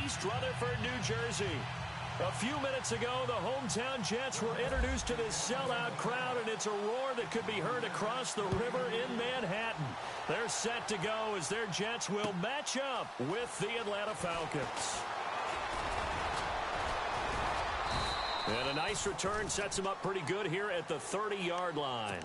East Rutherford, New Jersey. A few minutes ago, the hometown Jets were introduced to this sellout crowd, and it's a roar that could be heard across the river in Manhattan. They're set to go as their Jets will match up with the Atlanta Falcons. And a nice return sets them up pretty good here at the 30-yard line.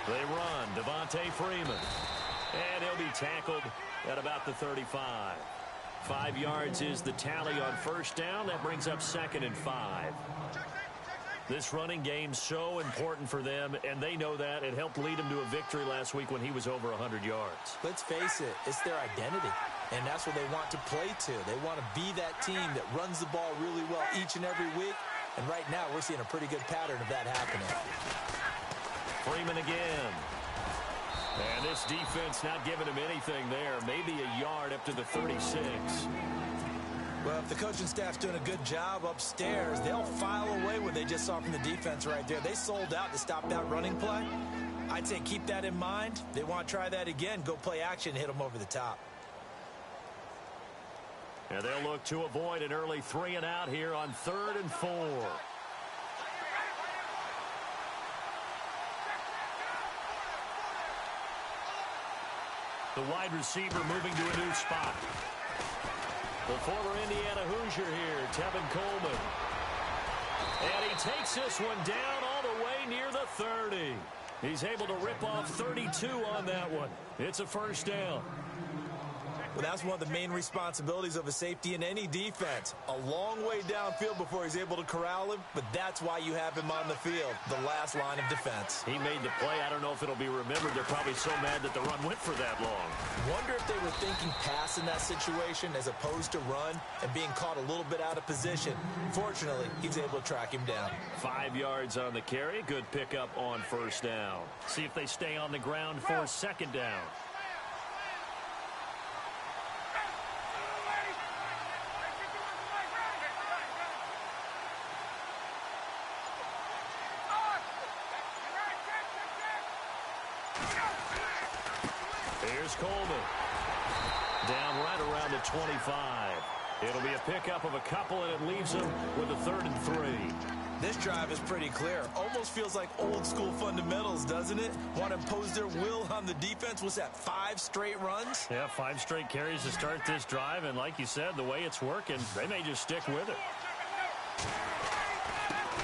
They run, Devontae Freeman. And he'll be tackled at about the 35. 5 yards is the tally on first down. That brings up 2nd and 5. This running game so important for them, and they know that. It helped lead them to a victory last week when he was over 100 yards. Let's face it, it's their identity, and that's what they want to play to. They want to be that team that runs the ball really well each and every week, and right now we're seeing a pretty good pattern of that happening. Freeman again. And this defense not giving him anything there. Maybe a yard up to the 36. Well, if the coaching staff's doing a good job upstairs, they'll file away what they just saw from the defense right there. They sold out to stop that running play. I'd say keep that in mind. They want to try that again. Go play action, hit them over the top. And they'll look to avoid an early 3 and out here on 3rd and 4. The wide receiver moving to a new spot. The former Indiana Hoosier here, Tevin Coleman. And he takes this one down all the way near the 30. He's able to rip off 32 on that one. It's a first down. Well, that's one of the main responsibilities of a safety in any defense. A long way downfield before he's able to corral him, but that's why you have him on the field, the last line of defense. He made the play. I don't know if it'll be remembered. They're probably so mad that the run went for that long. Wonder if they were thinking pass in that situation as opposed to run and being caught a little bit out of position. Fortunately, he's able to track him down. 5 yards on the carry. Good pickup on first down. See if they stay on the ground for second down. Here's Coleman. Down right around the 25. It'll be a pickup of a couple, and it leaves them with a 3rd and 3. This drive is pretty clear. Almost feels like old-school fundamentals, doesn't it? Want to impose their will on the defense. Was that 5 straight runs? Yeah, 5 straight carries to start this drive, and like you said, the way it's working, they may just stick with it.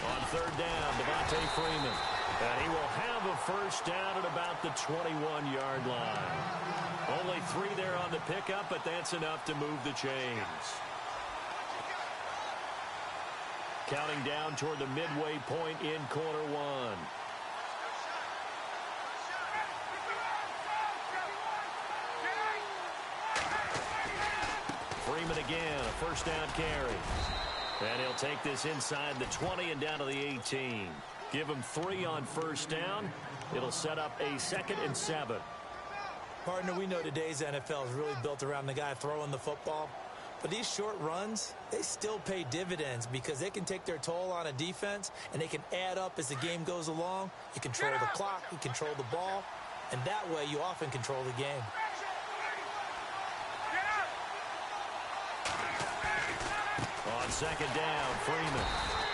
On 3rd down, Devontae Freeman. And he will have a first down at about the 21-yard line. Only 3 there on the pickup, but that's enough to move the chains. Counting down toward the midway point in quarter 1. Freeman again, a first down carry. And he'll take this inside the 20 and down to the 18. Give him 3 on first down. It'll set up a 2nd and 7. Partner, we know today's NFL is really built around the guy throwing the football. But these short runs, they still pay dividends because they can take their toll on a defense, and they can add up as the game goes along. You control the clock, you control the ball, and that way you often control the game. On second down, Freeman.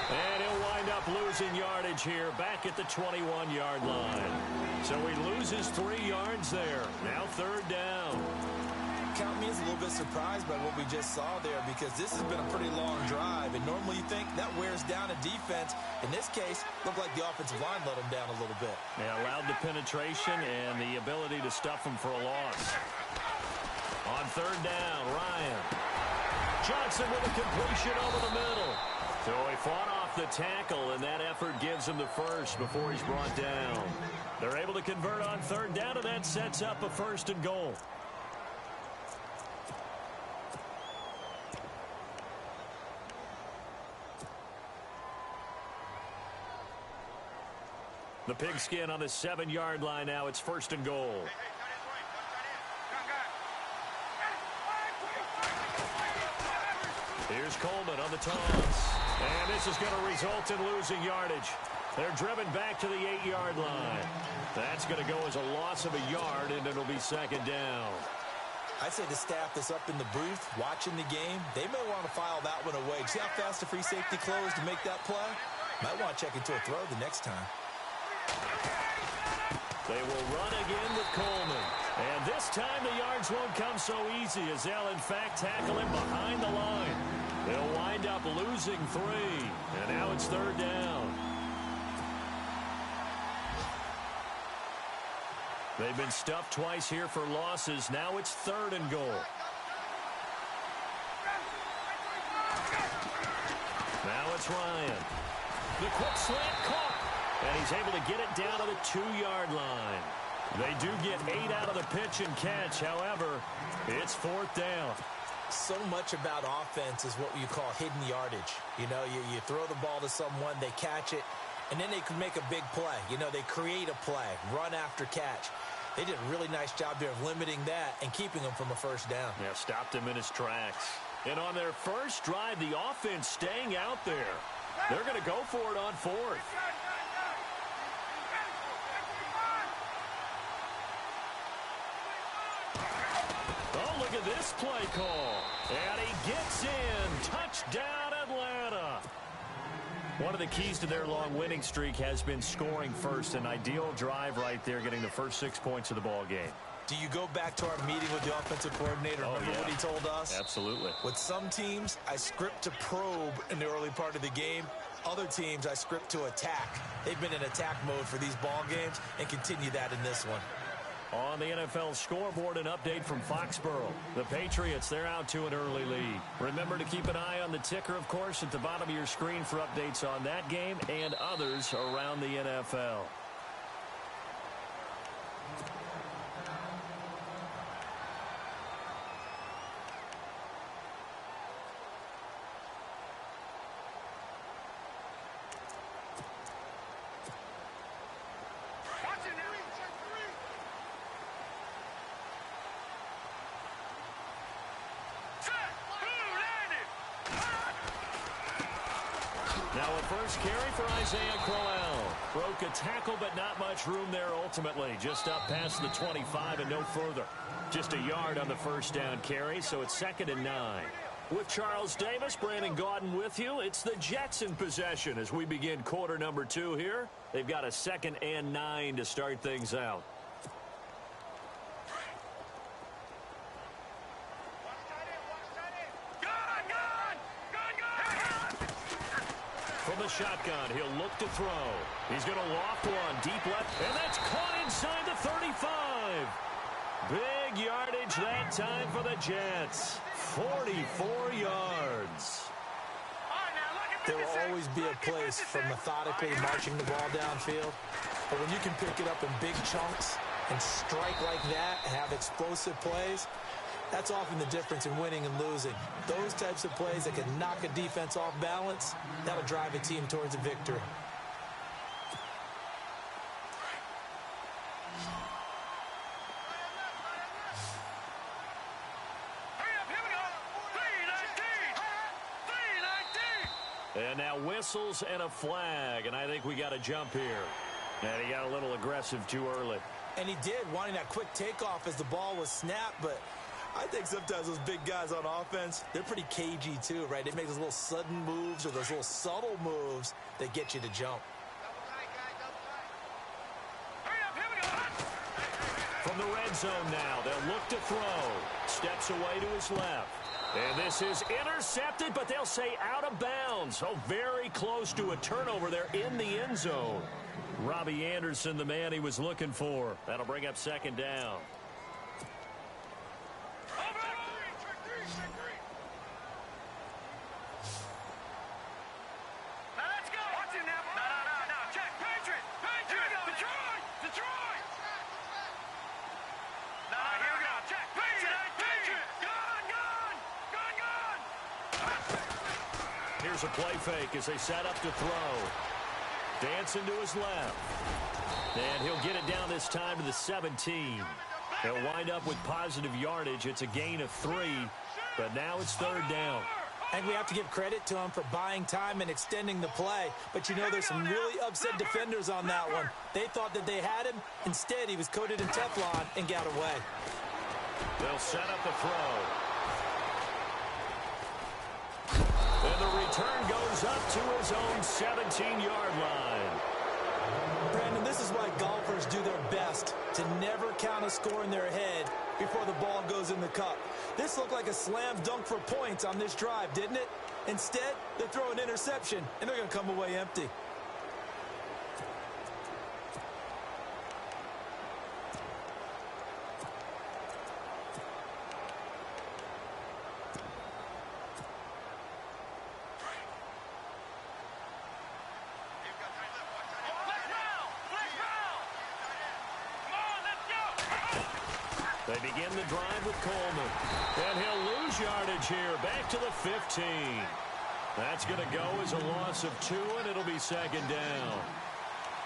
And he'll wind up losing yardage here back at the 21-yard line. So he loses 3 yards there. Now 3rd down. Count me as a little bit surprised by what we just saw there because this has been a pretty long drive. And normally you think that wears down a defense. In this case, looked like the offensive line let him down a little bit. They allowed the penetration and the ability to stuff him for a loss. On 3rd down, Ryan. Johnson with a completion over the middle. So he fought off the tackle, and that effort gives him the first before he's brought down. They're able to convert on 3rd down, and that sets up a 1st and goal. The pigskin on the 7-yard line now. It's 1st and goal. Here's Coleman on the toss. And this is going to result in losing yardage. They're driven back to the 8-yard line. That's going to go as a loss of a yard, and it'll be 2nd down. I'd say the staff that's up in the booth watching the game, they may want to file that one away. See how fast the free safety closed to make that play? Might want to check into a throw the next time. They will run again with Coleman. And this time the yards won't come so easy as they'll, in fact, tackle him behind the line. They'll wind up losing 3. And now it's 3rd down. They've been stuffed twice here for losses. Now it's 3rd and goal. Now it's Ryan. The quick slant caught. And he's able to get it down to the 2-yard line. They do get 8 out of the pitch and catch. However, it's 4th down. So much about offense is what you call hidden yardage. You know, you throw the ball to someone, they catch it, and then they can make a big play. You know, they create a play, run after catch. They did a really nice job there of limiting that and keeping him from a 1st down. Yeah, stopped him in his tracks. And on their first drive, the offense staying out there. They're going to go for it on 4th. Oh, look at this play call. And he gets in. Touchdown, Atlanta. One of the keys to their long winning streak has been scoring first. An ideal drive right there, getting the first 6 points of the ball game. Do you go back to our meeting with the offensive coordinator? Remember what he told us? Absolutely. With some teams, I script to probe in the early part of the game. Other teams, I script to attack. They've been in attack mode for these ball games and continue that in this one. On the NFL scoreboard, an update from Foxborough. The Patriots, they're out to an early lead. Remember to keep an eye on the ticker, of course, at the bottom of your screen for updates on that game and others around the NFL. Now a first carry for Isaiah Crowell. Broke a tackle, but not much room there ultimately. Just up past the 25 and no further. Just a yard on the first down carry, so it's 2nd and 9. With Charles Davis, Brandon Gaudin with you. It's the Jets in possession as we begin quarter number 2 here. They've got a 2nd and 9 to start things out. From the shotgun, he'll look to throw. He's going to loft one deep left, and that's caught inside the 35. Big yardage that time for the Jets. 44 yards. There will always be a place for methodically marching the ball downfield. But when you can pick it up in big chunks and strike like that and have explosive plays, that's often the difference in winning and losing. Those types of plays that can knock a defense off balance, that'll drive a team towards a victory. And now whistles and a flag, and I think we got a jump here. And he got a little aggressive too early. And he did, wanting that quick takeoff as the ball was snapped, but I think sometimes those big guys on offense, they're pretty cagey too, right? They make those little sudden moves or those little subtle moves that get you to jump. From the red zone now, they'll look to throw. Steps away to his left. And this is intercepted, but they'll say out of bounds. Oh, very close to a turnover there in the end zone. Robbie Anderson, the man he was looking for. That'll bring up 2nd down. Here's a play fake as they set up to throw. Dancing to his left. And he'll get it down this time to the 17. They'll wind up with positive yardage. It's a gain of 3, but now it's third down. And we have to give credit to him for buying time and extending the play. But you know, there's some really upset defenders on that one. They thought that they had him. Instead, he was coated in Teflon and got away. They'll set up the throw. And the return goes up to his own 17-yard line. Brandon, this is why golfers do their best to never count a score in their head before the ball goes in the cup. This looked like a slam dunk for points on this drive, didn't it? Instead, they throw an interception, and they're going to come away empty. They begin the drive with Coleman. And he'll lose yardage here. Back to the 15. That's going to go as a loss of 2, and it'll be second down.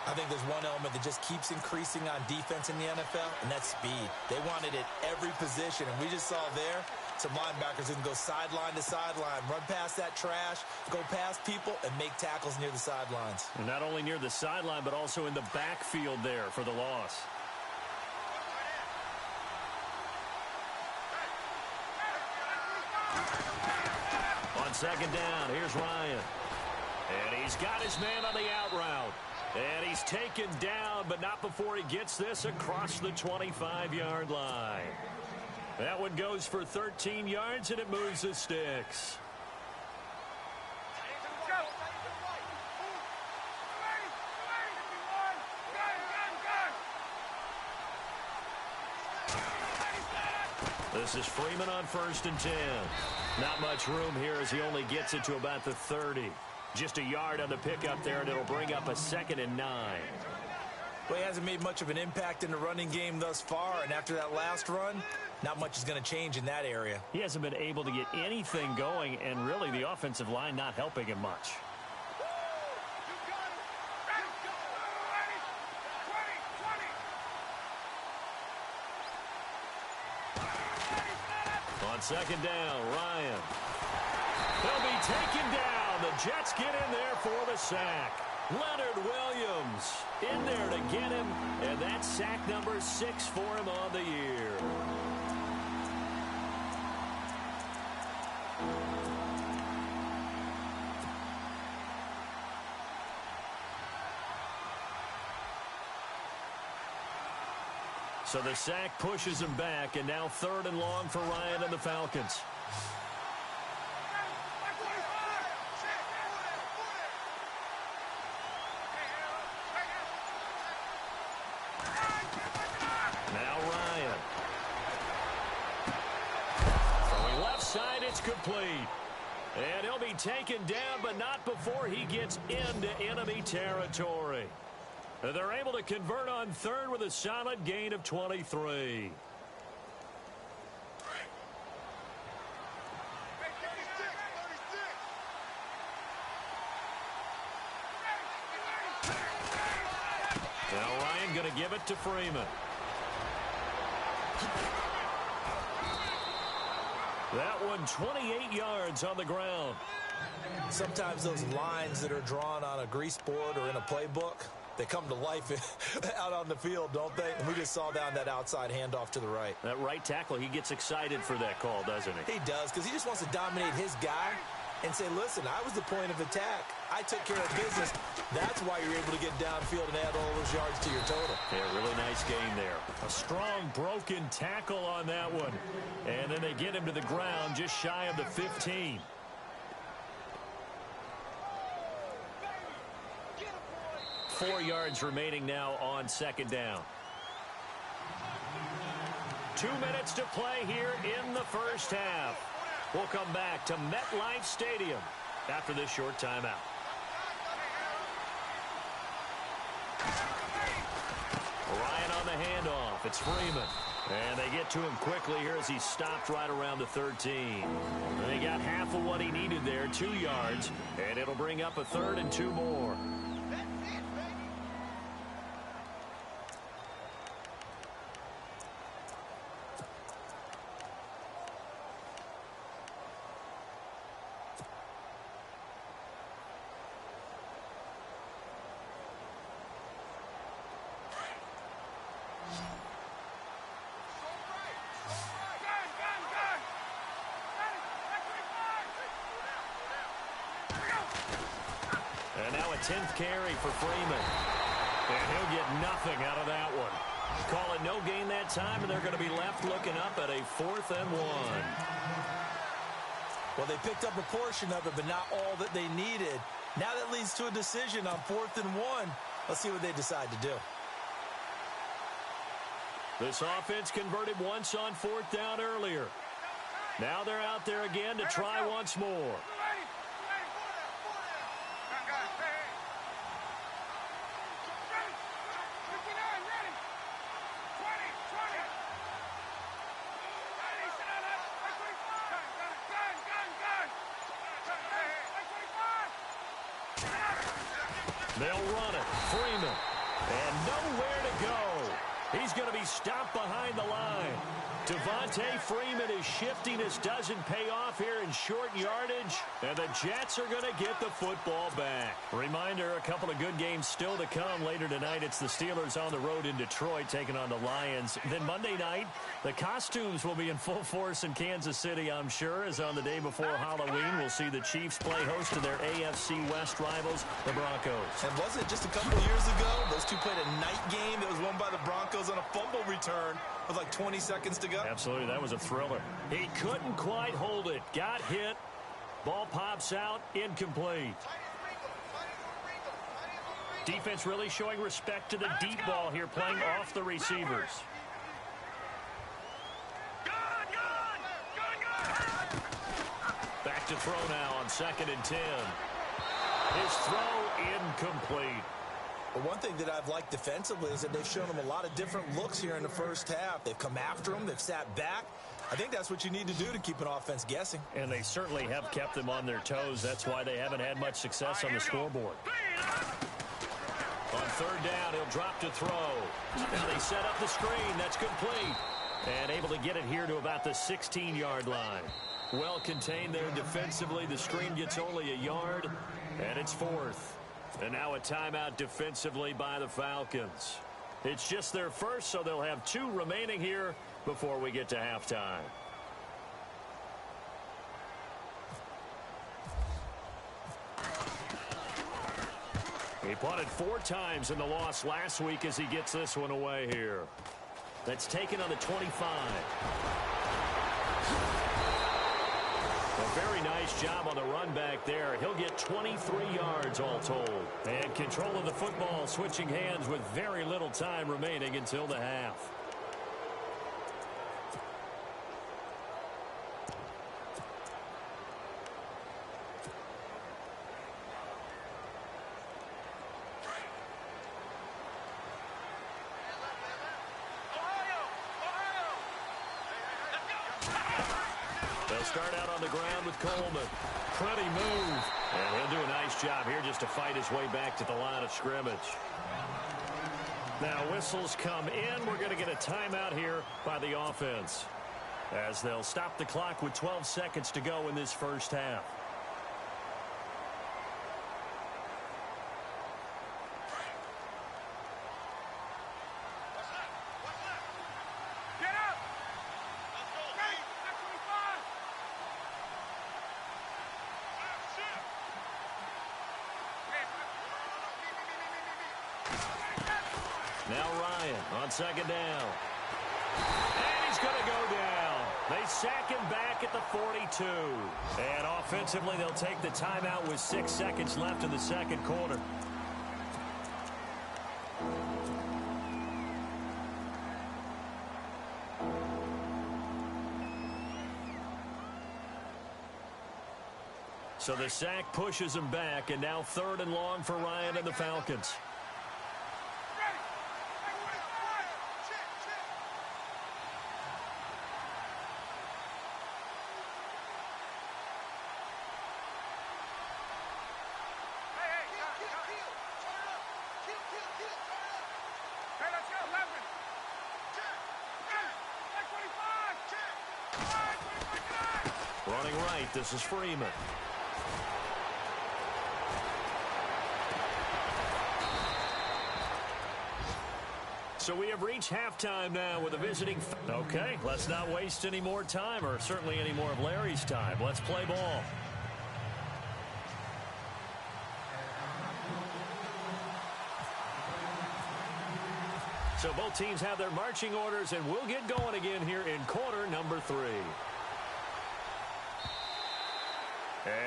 I think there's one element that just keeps increasing on defense in the NFL, and that's speed. They want it at every position, and we just saw there some linebackers who can go sideline to sideline, run past that trash, go past people, and make tackles near the sidelines. And not only near the sideline, but also in the backfield there for the loss. On second down, here's Ryan. And he's got his man on the out route. And he's taken down, but not before he gets this across the 25-yard line. That one goes for 13 yards, and it moves the sticks. This is Freeman on 1st and 10. Not much room here as he only gets it to about the 30. Just a yard on the pickup there, and it'll bring up a 2nd and 9. Well, he hasn't made much of an impact in the running game thus far, and after that last run, not much is going to change in that area. He hasn't been able to get anything going, and really the offensive line not helping him much. On second down, Ryan. He'll be taken down. The Jets get in there for the sack. Leonard Williams in there to get him, and that's sack number 6 for him on the year. So the sack pushes him back, and now 3rd and long for Ryan and the Falcons. Now Ryan. Throwing left side, it's complete. And he'll be taken down, but not before he gets into enemy territory. They're able to convert on 3rd with a solid gain of 23. Now Ryan going to give it to Freeman. That one 28 yards on the ground. Sometimes those lines that are drawn on a grease board or in a playbook, they come to life out on the field, don't they? And we just saw down that outside handoff to the right. That right tackle, he gets excited for that call, doesn't he? He does, because he just wants to dominate his guy and say, listen, I was the point of attack. I took care of business. That's why you're able to get downfield and add all those yards to your total. Yeah, really nice game there. A strong broken tackle on that one. And then they get him to the ground just shy of the 15. Four yards remaining now on second down. 2 minutes to play here in the first half. We'll come back to MetLife Stadium after this short timeout. Ryan on the handoff. It's Freeman. And they get to him quickly here as he stopped right around the 13. And they got half of what he needed there, 2 yards. And it'll bring up a 3rd and 2 more. 10th carry for Freeman. And he'll get nothing out of that one. Call it no gain that time, and they're going to be left looking up at a 4th and 1. Well, they picked up a portion of it, but not all that they needed. Now that leads to a decision on 4th and 1. Let's see what they decide to do. This offense converted once on 4th down earlier. Now they're out there again to try once more. They'll run it. Freeman. And nowhere to go. He's going to be stopped behind the line. Devontae Freeman is shifting. This doesn't pay off here in short yardage. And the Jets are going to get the football back. Reminder, a couple of good games still to come. Later tonight, it's the Steelers on the road in Detroit taking on the Lions. Then Monday night, the costumes will be in full force in Kansas City, I'm sure, as on the day before Halloween, we'll see the Chiefs play host to their AFC West rivals, the Broncos. And wasn't it just a couple of years ago, those two played a night game that was won by the Broncos on a fumble return with like 20 seconds to go? Absolutely, that was a thriller. He couldn't quite hold it. Got hit. Ball pops out. Incomplete. Defense really showing respect to the deep ball here, playing off the receivers. Back to throw now on 2nd and 10. His throw incomplete. But one thing that I've liked defensively is that they've shown them a lot of different looks here in the first half. They've come after them. They've sat back. I think that's what you need to do to keep an offense guessing. And they certainly have kept them on their toes. That's why they haven't had much success on the scoreboard. On 3rd down, he'll drop to throw. And they set up the screen. That's complete. And able to get it here to about the 16-yard line. Well contained there defensively. The screen gets only a yard. And it's 4th. And now a timeout defensively by the Falcons. It's just their first, so they'll have 2 remaining here before we get to halftime. He punted 4 times in the loss last week as he gets this one away here. That's taken on the 25. A very nice job on the run back there. He'll get 23 yards all told. And control of the football switching hands with very little time remaining until the half. They'll start out on the ground with Coleman. Pretty move. And he'll do a nice job here just to fight his way back to the line of scrimmage. Now whistles come in. We're going to get a timeout here by the offense, as they'll stop the clock with 12 seconds to go in this first half. Now Ryan on 2nd down. And he's going to go down. They sack him back at the 42. And offensively, they'll take the timeout with 6 seconds left in the second quarter. So the sack pushes him back, and now 3rd and long for Ryan and the Falcons. Running right, this is Freeman. So we have reached halftime now with a visiting. Okay, let's not waste any more time, or certainly any more of Larry's time. Let's play ball. So both teams have their marching orders, and we'll get going again here in quarter number 3.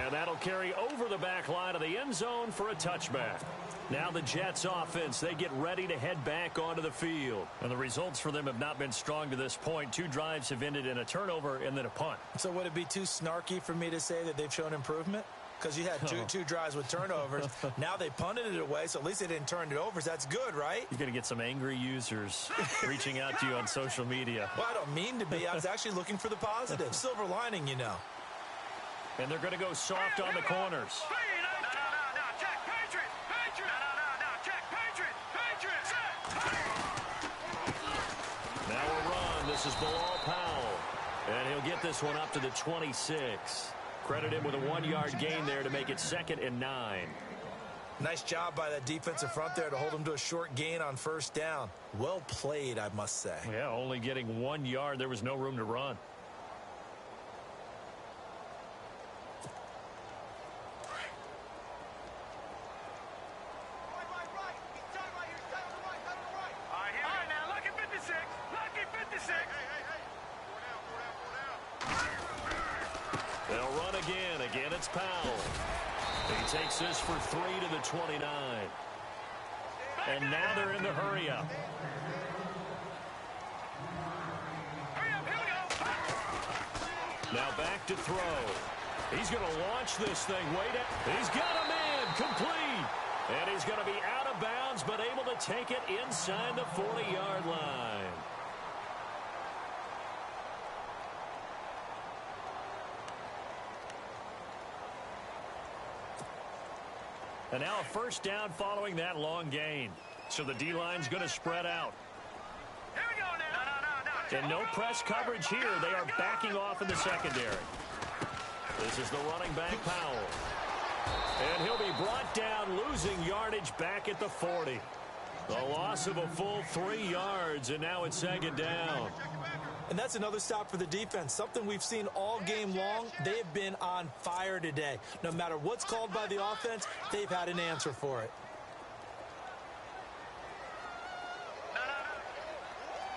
And that'll carry over the back line of the end zone for a touchback. Now the Jets offense, they get ready to head back onto the field. And the results for them have not been strong to this point. 2 drives have ended in a turnover and then a punt. So would it be too snarky for me to say that they've shown improvement? Because you had two drives with turnovers. Now they punted it away, so at least they didn't turn it over. So that's good, right? You're going to get some angry users reaching out to you on social media. Well, I don't mean to be. I was actually looking for the positive. Silver lining, you know. And they're going to go soft on the corners. Now a run. This is Bilal Powell. And he'll get this one up to the 26. Credit him with a 1-yard gain there to make it 2nd and 9. Nice job by that defensive front there to hold him to a short gain on first down. Well played, I must say. Yeah, only getting 1 yard. There was no room to run. They'll run again. Again, it's Powell. He takes this for 3 to the 29. And now they're in the hurry-up. Now back to throw. He's going to launch this thing way down. He's got a man complete. And he's going to be out of bounds, but able to take it inside the 40-yard line. And now a first down following that long gain. So the D-line's going to spread out. Here we go now. And no press coverage here. They are backing off in the secondary. This is the running back, Powell. And he'll be brought down, losing yardage back at the 40. The loss of a full 3 yards, and now it's 2nd down. And that's another stop for the defense. Something we've seen all game long. They have been on fire today. No matter what's called by the offense, they've had an answer for it.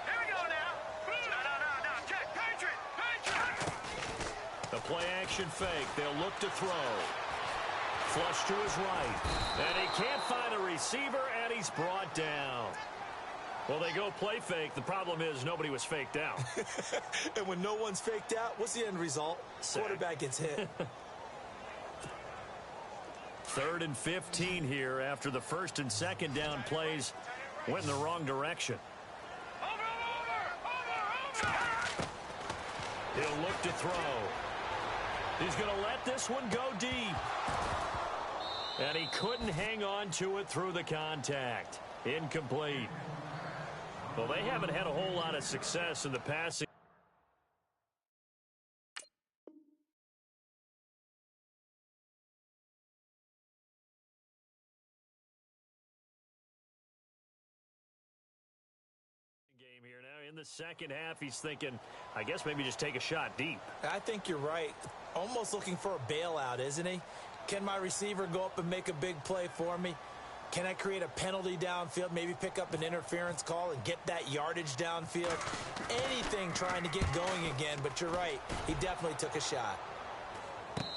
Here we go now. Check. Patriot. The play-action fake. They'll look to throw. Flush to his right. And he can't find a receiver, and he's brought down. Well, they go play fake. The problem is nobody was faked out. And when no one's faked out, what's the end result? Sack. Quarterback gets hit. 3rd and 15 here after the 1st and 2nd down plays went in the wrong direction. Over. He'll look to throw. He's going to let this one go deep. And he couldn't hang on to it through the contact. Incomplete. Well, they haven't had a whole lot of success in the passing game here. Now in the second half, he's thinking, I guess maybe just take a shot deep. I think you're right. Almost looking for a bailout, isn't he? Can my receiver go up and make a big play for me? Can I create a penalty downfield, maybe pick up an interference call and get that yardage downfield? Anything trying to get going again, but you're right. He definitely took a shot.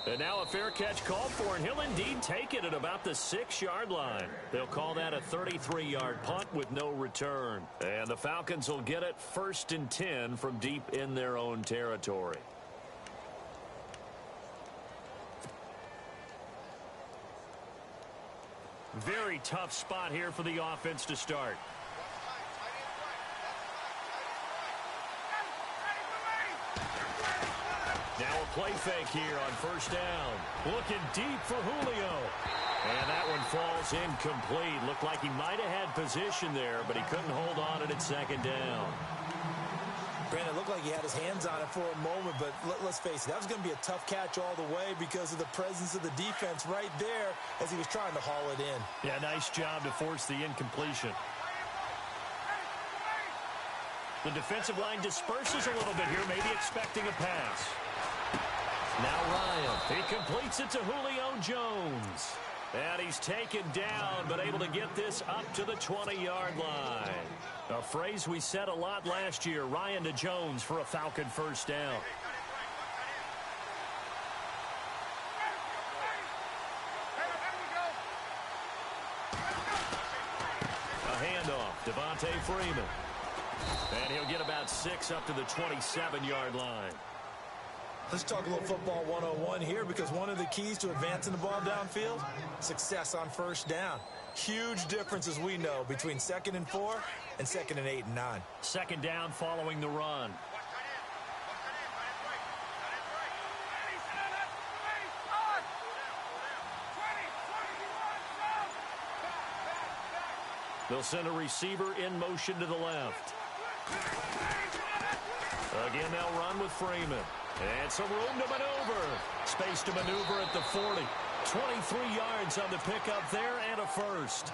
And now a fair catch called for, and he'll indeed take it at about the 6-yard line. They'll call that a 33-yard punt with no return. And the Falcons will get it 1st and 10 from deep in their own territory. Very tough spot here for the offense to start. Now a play fake here on 1st down. Looking deep for Julio. And that one falls incomplete. Looked like he might have had position there, but he couldn't hold on it at 2nd down. Brandon, it looked like he had his hands on it for a moment, but let's face it, that was going to be a tough catch all the way because of the presence of the defense right there as he was trying to haul it in. Yeah, nice job to force the incompletion. The defensive line disperses a little bit here, maybe expecting a pass. Now Ryan. He completes it to Julio Jones. And he's taken down, but able to get this up to the 20-yard line. A phrase we said a lot last year, Ryan to Jones for a Falcon first down. A handoff, Devontae Freeman. And he'll get about 6 up to the 27-yard line. Let's talk a little football 101 here, because one of the keys to advancing the ball downfield, success on first down. Huge difference, as we know, between 2nd and 4 and 2nd and 8 and 9. Second down following the run. They'll send a receiver in motion to the left. Again, they'll run with Freeman. And some room to maneuver. Space to maneuver at the 40. 23 yards on the pickup there and a first.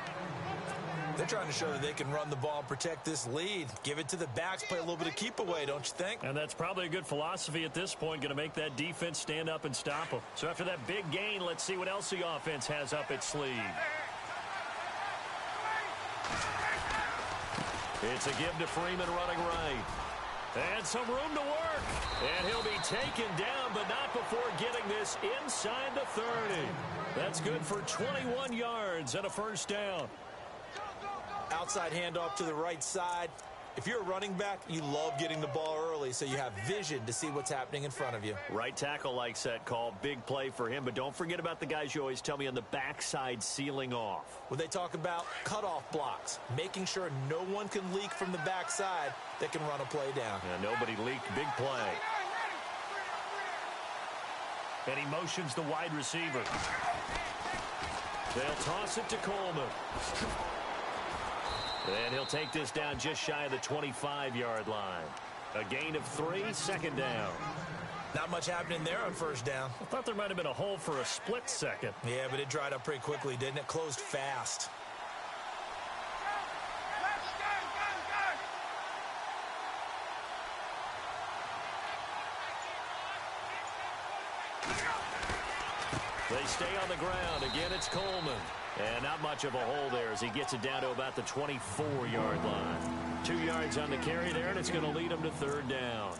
They're trying to show that they can run the ball, protect this lead. Give it to the backs, play a little bit of keep away, don't you think? And that's probably a good philosophy at this point, going to make that defense stand up and stop them. So after that big gain, let's see what else the offense has up its sleeve. It's a give to Freeman running right. And some room to work. And he'll be taken down, but not before getting this inside the 30. That's good for 21 yards and a first down. Outside handoff to the right side. If you're a running back, you love getting the ball early so you have vision to see what's happening in front of you. Right tackle likes that call. Big play for him, but don't forget about the guys you always tell me on the backside sealing off. When they talk about cutoff blocks, making sure no one can leak from the backside that can run a play down. Yeah, nobody leaked. Big play. And he motions the wide receiver. They'll toss it to Coleman. And he'll take this down just shy of the 25-yard line. A gain of 3, second down. Not much happening there on first down. I thought there might have been a hole for a split second. Yeah, but it dried up pretty quickly, didn't it? Closed fast. They stay on the ground. Again, it's Coleman. And not much of a hole there as he gets it down to about the 24-yard line. 2 yards on the carry there, and it's going to lead him to third down.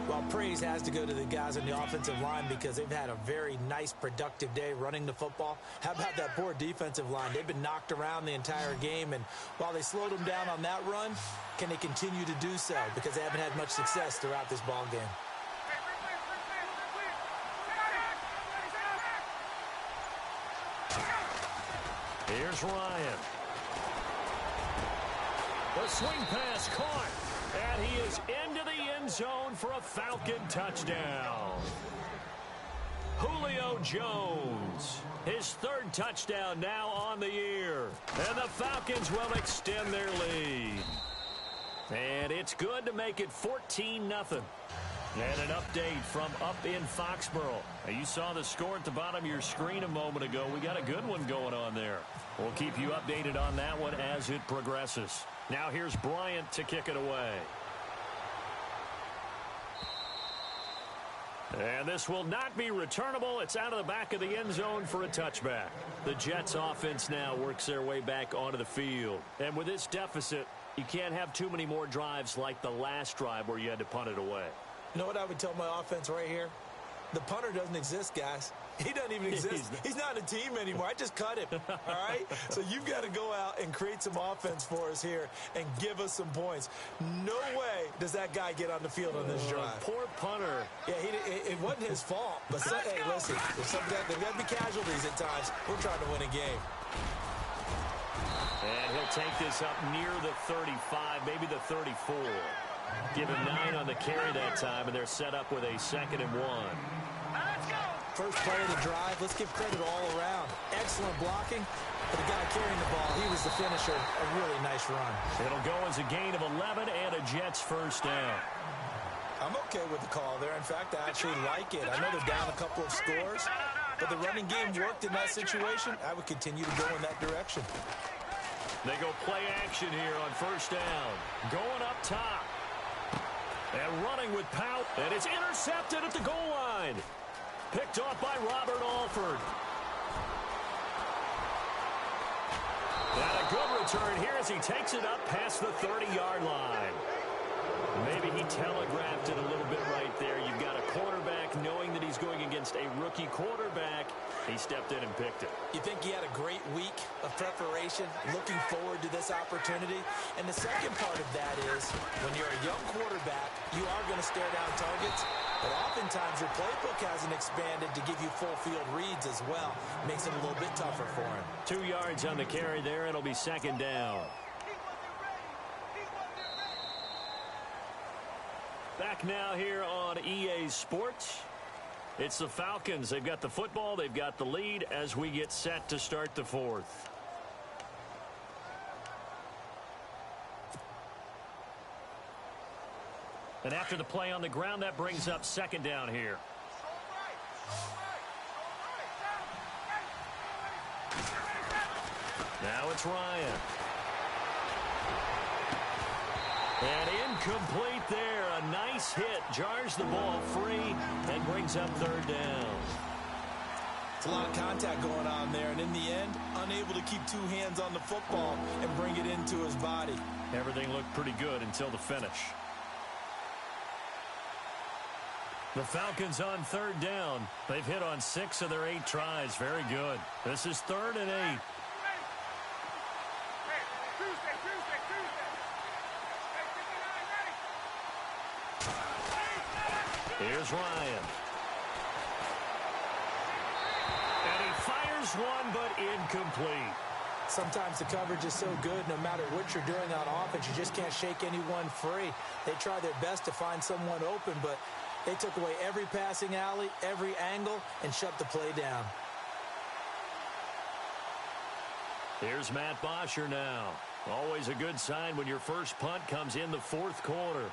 Well, praise has to go to the guys on the offensive line because they've had a very nice, productive day running the football. How about that poor defensive line? They've been knocked around the entire game, and while they slowed them down on that run, can they continue to do so? Because they haven't had much success throughout this ball game. Here's Ryan. The swing pass caught. And he is into the end zone for a Falcon touchdown. Julio Jones. His third touchdown now on the year. And the Falcons will extend their lead. And it's good to make it 14-0. And an update from up in Foxborough. Now, you saw the score at the bottom of your screen a moment ago. We got a good one going on there. We'll keep you updated on that one as it progresses. Now here's Bryant to kick it away. And this will not be returnable. It's out of the back of the end zone for a touchback. The Jets offense now works their way back onto the field. And with this deficit, you can't have too many more drives like the last drive where you had to punt it away. You know what I would tell my offense right here? The punter doesn't exist, guys. He doesn't even exist. He's not a team anymore. I just cut him, all right? So you've got to go out and create some offense for us here and give us some points. No way does that guy get on the field on this drive. Poor punter. Yeah, it wasn't his fault. But, hey, listen, there's got to be casualties at times. We're trying to win a game. And he'll take this up near the 35, maybe the 34. Give him 9 on the carry that time, and they're set up with a 2nd and 1. First play of the drive, let's give credit all around. Excellent blocking, but the guy carrying the ball, he was the finisher. A really nice run. It'll go as a gain of 11 and a Jets first down. I'm okay with the call there. In fact, I actually like it. I know they're down a couple of scores, but the running game worked in that situation. I would continue to go in that direction. They go play action here on first down. Going up top. And running with power. And it's intercepted at the goal line. Picked off by Robert Alford. And a good return here as he takes it up past the 30-yard line. Maybe he telegraphed it a little bit right there. You've got a quarterback knowing that he's going against a rookie quarterback. He stepped in and picked it. You think he had a great week of preparation, looking forward to this opportunity? And the second part of that is, when you're a young quarterback, you are going to stare down targets, but oftentimes your playbook hasn't expanded to give you full field reads as well. Makes it a little bit tougher for him. 2 yards on the carry there. It'll be second down. Back now here on EA Sports. It's the Falcons. They've got the football. They've got the lead as we get set to start the fourth. And after the play on the ground, that brings up second down here. Now it's Ryan. And incomplete there. A nice hit. Jars the ball free and brings up third down. It's a lot of contact going on there, and in the end, unable to keep two hands on the football and bring it into his body. Everything looked pretty good until the finish. The Falcons on third down. They've hit on 6 of their 8 tries. Very good. This is 3rd and 8. Here's Ryan. And he fires one, but incomplete. Sometimes the coverage is so good, no matter what you're doing on offense, you just can't shake anyone free. They try their best to find someone open, but they took away every passing alley, every angle, and shut the play down. Here's Matt Bosher now. Always a good sign when your first punt comes in the 4th quarter.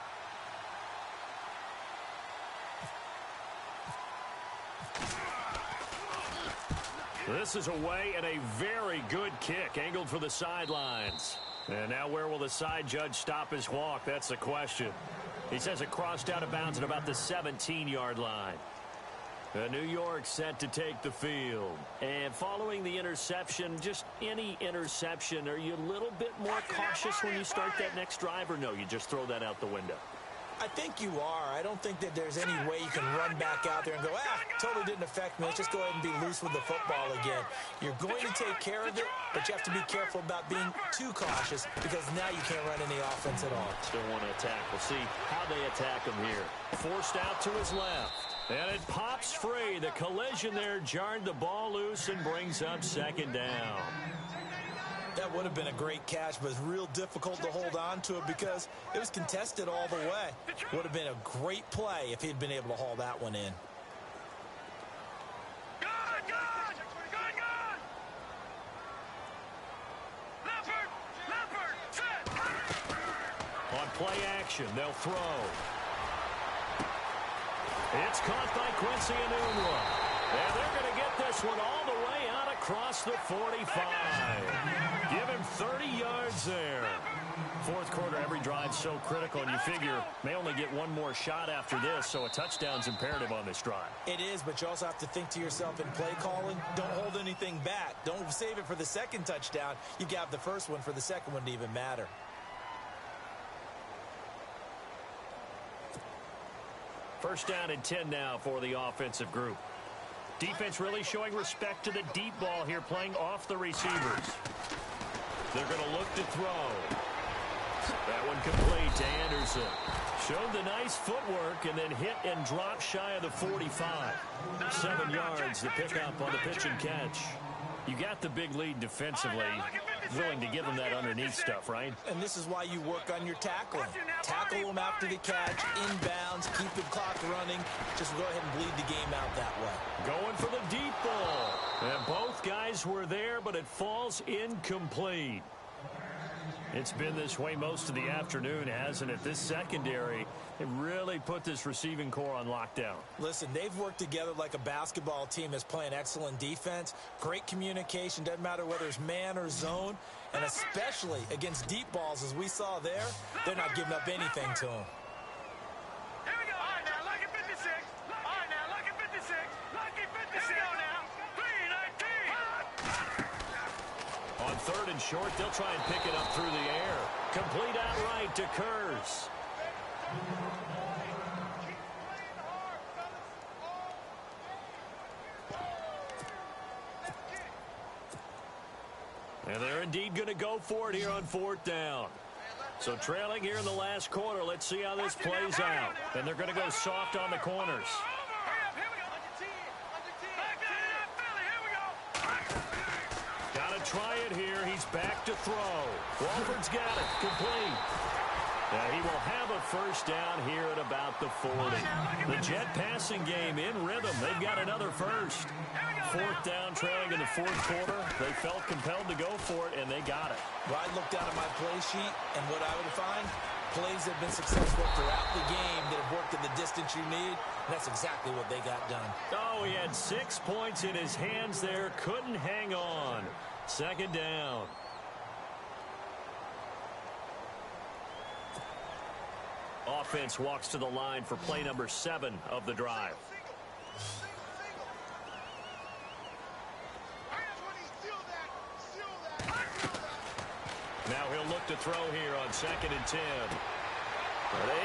This is away and a very good kick, angled for the sidelines. And now where will the side judge stop his walk? That's the question. He says it crossed out of bounds at about the 17-yard line. New York set to take the field. And following the interception, just any interception, are you a little bit more cautious when you start that next drive, or no, you just throw that out the window? I think you are. I don't think that there's any way you can run back out there and go, totally didn't affect me. Let's just go ahead and be loose with the football again. You're going to take care of it, but you have to be careful about being too cautious because now you can't run any offense at all. Still want to attack. We'll see how they attack him here. Forced out to his left. And it pops free. The collision there jarred the ball loose and brings up second down. That would have been a great catch, but it's real difficult to hold on to it because it was contested all the way. Would have been a great play if he'd been able to haul that one in. On play action, they'll throw. It's caught by Quincy Enunwa. And they're going to get this one all the way out across the 45. Give him 30 yards there. 4th quarter, every drive so critical, and you figure may only get one more shot after this, so a touchdown's imperative on this drive. It is, but you also have to think to yourself in play calling, don't hold anything back. Don't save it for the second touchdown. You got the first one for the second one to even matter. First down and 10 now for the offensive group. Defense really showing respect to the deep ball here, playing off the receivers. They're going to look to throw. That one complete to Anderson. Showed the nice footwork and then hit and dropped shy of the 45. 7 yards to pick up on the pitch and catch. You got the big lead defensively. Willing to give them that underneath stuff, right? And this is why you work on your tackling. Tackle them after the catch, inbounds, keep the clock running. Just go ahead and bleed the game out that way. Going for the deep ball. And both guys were there, but it falls incomplete. It's been this way most of the afternoon, hasn't it? This secondary, it really put this receiving core on lockdown. Listen, they've worked together like a basketball team that's playing excellent defense. Great communication, doesn't matter whether it's man or zone. And especially against deep balls, as we saw there, they're not giving up anything to them. Here we go. All right, now, look at 56. All right, now, look at 56. Look 3rd and short. They'll try and pick it up through the air. Complete outright to Kurz. And they're indeed going to go for it here on 4th down. So trailing here in the last quarter. Let's see how this plays out. And they're going to go soft on the corners. Got to try it here. He's back to throw. Walford's got it. Complete. And he will have a 1st down here at about the 40. The Jet passing game in rhythm. They've got another 1st. 4th down, trailing in the 4th quarter. They felt compelled to go for it, and they got it. Well, I looked down at my play sheet, and what I would find, plays have been successful throughout the game that have worked in the distance you need, and that's exactly what they got done. Oh, he had 6 points in his hands there. Couldn't hang on. 2nd down. Offense walks to the line for play number 7 of the drive. Now he'll look to throw here on 2nd and 10.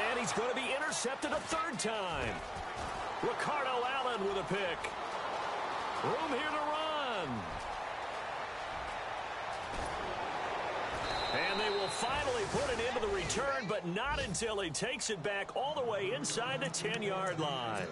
And he's going to be intercepted a 3rd time. Ricardo Allen with a pick. Room here to run. And they will finally put it into the return, but not until he takes it back all the way inside the 10-yard line.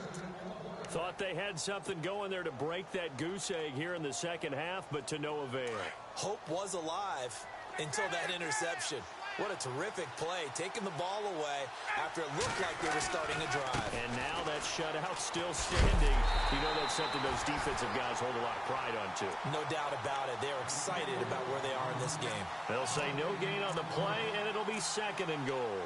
Thought they had something going there to break that goose egg here in the 2nd half, but to no avail. Hope was alive until that interception. What a terrific play, taking the ball away after it looked like they were starting a drive. And now that shutout still standing. You know that's something those defensive guys hold a lot of pride on, too. No doubt about it. They're excited about where they are in this game. They'll say no gain on the play, and it'll be 2nd and goal.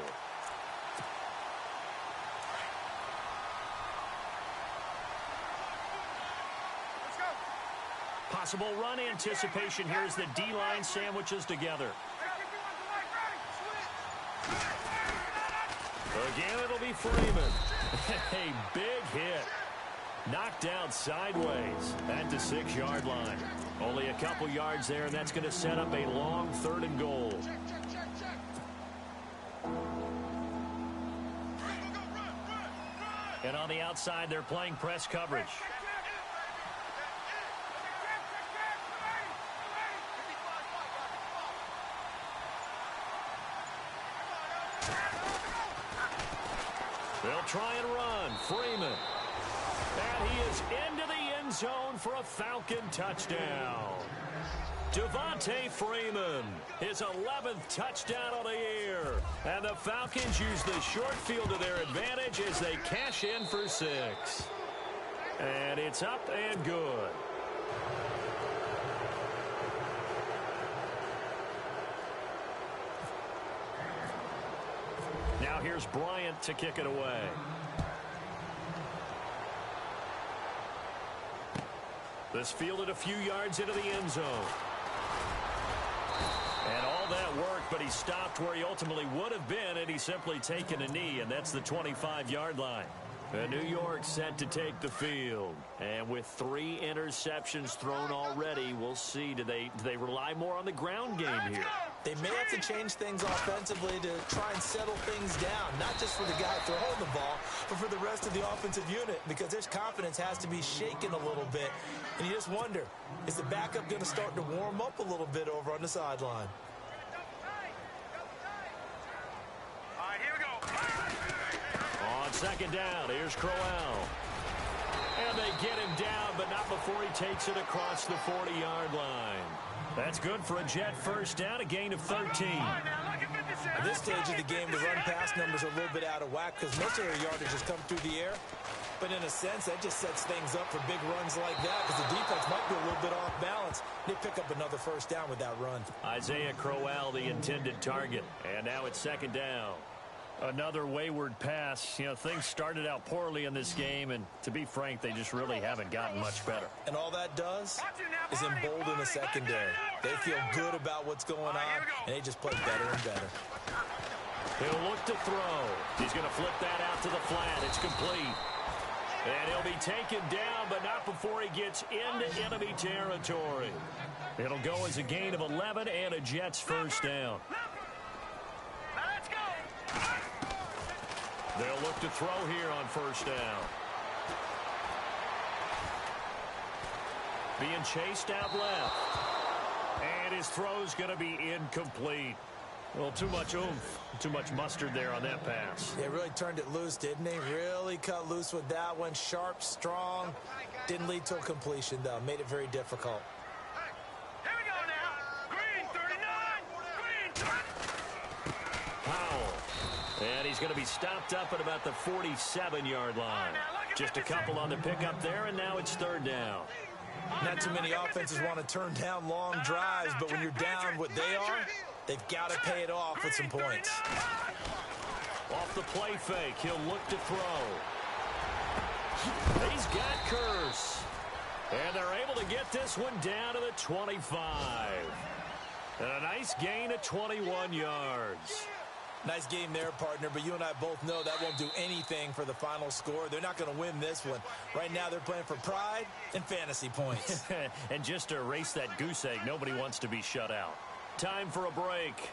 Possible run anticipation here as the D-line sandwiches together. Again, it'll be Freeman. A big hit. Knocked down sideways at the 6-yard line. Only a couple yards there, and that's going to set up a long 3rd and goal. And on the outside, they're playing press coverage. They'll try and run. Freeman. And he is into the end zone for a Falcon touchdown. Devontae Freeman, his 11th touchdown of the year. And the Falcons use the short field to their advantage as they cash in for 6. And it's up and good. Now here's Bryant to kick it away. This fielded a few yards into the end zone. And all that work, but he stopped where he ultimately would have been had he simply taken a knee, and that's the 25-yard line. And New York set to take the field. And with 3 interceptions thrown already, we'll see. Do they rely more on the ground game here? They may have to change things offensively to try and settle things down, not just for the guy throwing the ball, but for the rest of the offensive unit, because their confidence has to be shaken a little bit. And you just wonder, is the backup going to start to warm up a little bit over on the sideline? All right, here we go. On 2nd down, here's Crowell. And they get him down, but not before he takes it across the 40-yard line. That's good for a Jet 1st down, a gain of 13. At this stage of the game, the run-pass numbers are a little bit out of whack because most of their yardage has come through the air. But in a sense, that just sets things up for big runs like that because the defense might be a little bit off balance. They pick up another 1st down with that run. Isaiah Crowell, the intended target. And now it's 2nd down. Another wayward pass. You know, things started out poorly in this game, and to be frank, they just really haven't gotten much better. And all that does is embolden the secondary. They feel good about what's going on, and they just play better and better. He'll look to throw. He's going to flip that out to the flat. It's complete. And he'll be taken down, but not before he gets into enemy territory. It'll go as a gain of 11 and a Jets first down. Let's go. They'll look to throw here on first down. Being chased out left. And his throw's going to be incomplete. Well, too much oomph, too much mustard there on that pass. They really turned it loose, didn't they? Really cut loose with that one. Sharp, strong. Didn't lead to a completion, though. Made it very difficult. Here we go now. Green 39. Green 30. Powell. And he's going to be stopped up at about the 47-yard line. Just a couple on the pickup there, and now it's third down. Not too many offenses want to turn down long drives, but when you're down what they are, they've got to pay it off with some points. Off the play fake, he'll look to throw. He's got Curse. And they're able to get this one down to the 25. And a nice gain of 21 yards. Nice game there, partner, but you and I both know that won't do anything for the final score. They're not going to win this one. Right now, they're playing for pride and fantasy points. And just to erase that goose egg, nobody wants to be shut out. Time for a break.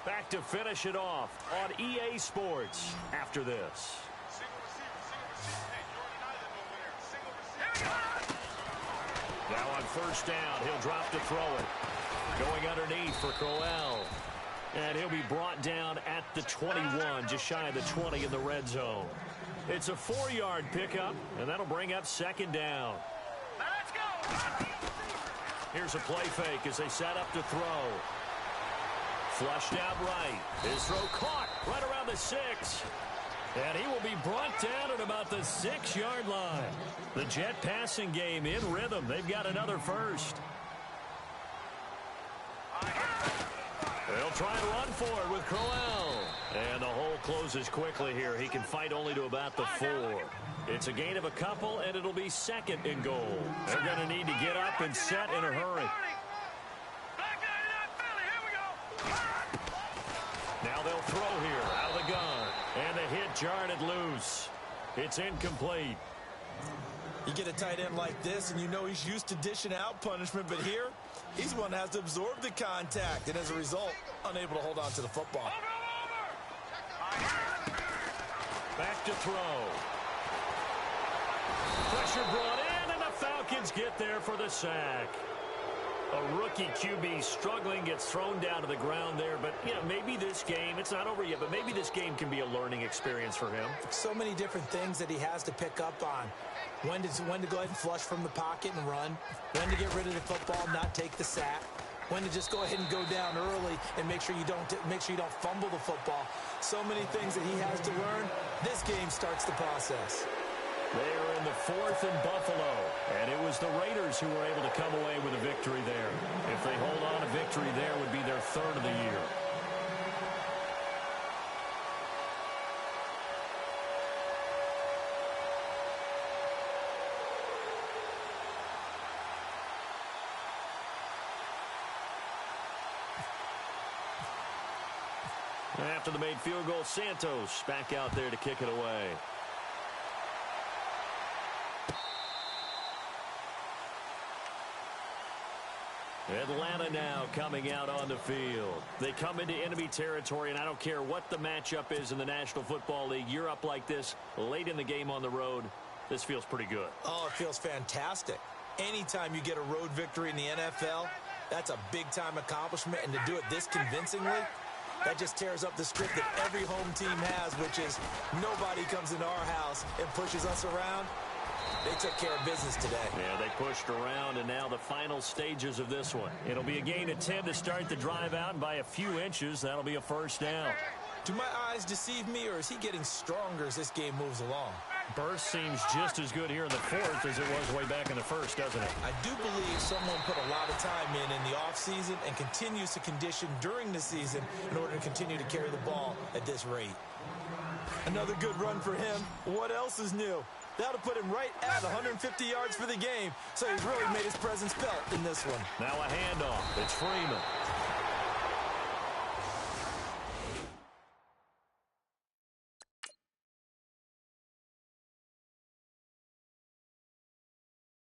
Back to finish it off on EA Sports after this. Now on first down, he'll drop to throw it. Going underneath for Crowell. And he'll be brought down at the 21, just shy of the 20 in the red zone. It's a 4-yard pickup, and that'll bring up second down. Let's go. Here's a play fake as they set up to throw. Flushed out right. His throw caught right around the 6. And he will be brought down at about the 6-yard line. The Jet passing game in rhythm. They've got another first. They'll try and run for it with Crowell. And the hole closes quickly here. He can fight only to about the 4. It's a gain of a couple, and it'll be second and goal. They're going to need to get up and set in a hurry. Now they'll throw here out of the gun. And the hit jarred it loose. It's incomplete. You get a tight end like this, and you know he's used to dishing out punishment, but here, he's one that has to absorb the contact, and as a result, unable to hold on to the football. Back to throw. Pressure brought in, and the Falcons get there for the sack. A rookie QB struggling, gets thrown down to the ground there. But, you know, maybe this game, it's not over yet, but maybe this game can be a learning experience for him. So many different things that he has to pick up on. When to go ahead and flush from the pocket and run. When to get rid of the football, not take the sack. When to just go ahead and go down early and make sure you don't fumble the football. So many things that he has to learn. This game starts the process. They are in the 4th and Buffalo, and it was the Raiders who were able to come away with a victory there. If they hold on, a victory there would be their 3rd of the year. After the made field goal, Santos back out there to kick it away. Atlanta now coming out on the field. They come into enemy territory, and I don't care what the matchup is in the National Football League. You're up like this late in the game on the road. This feels pretty good. Oh, it feels fantastic. Anytime you get a road victory in the NFL, that's a big-time accomplishment, and to do it this convincingly, that just tears up the script that every home team has, which is nobody comes into our house and pushes us around. They took care of business today. Yeah, they pushed around, and now the final stages of this one. It'll be a gain of 10 to start the drive out, and by a few inches, that'll be a first down. Do my eyes deceive me, or is he getting stronger as this game moves along? Burst seems just as good here in the 4th as it was way back in the 1st, doesn't it? I do believe someone put a lot of time in the offseason and continues to condition during the season in order to continue to carry the ball at this rate. Another good run for him. What else is new? That'll put him right at 150 yards for the game, so he's really made his presence felt in this one. Now a handoff. It's Freeman.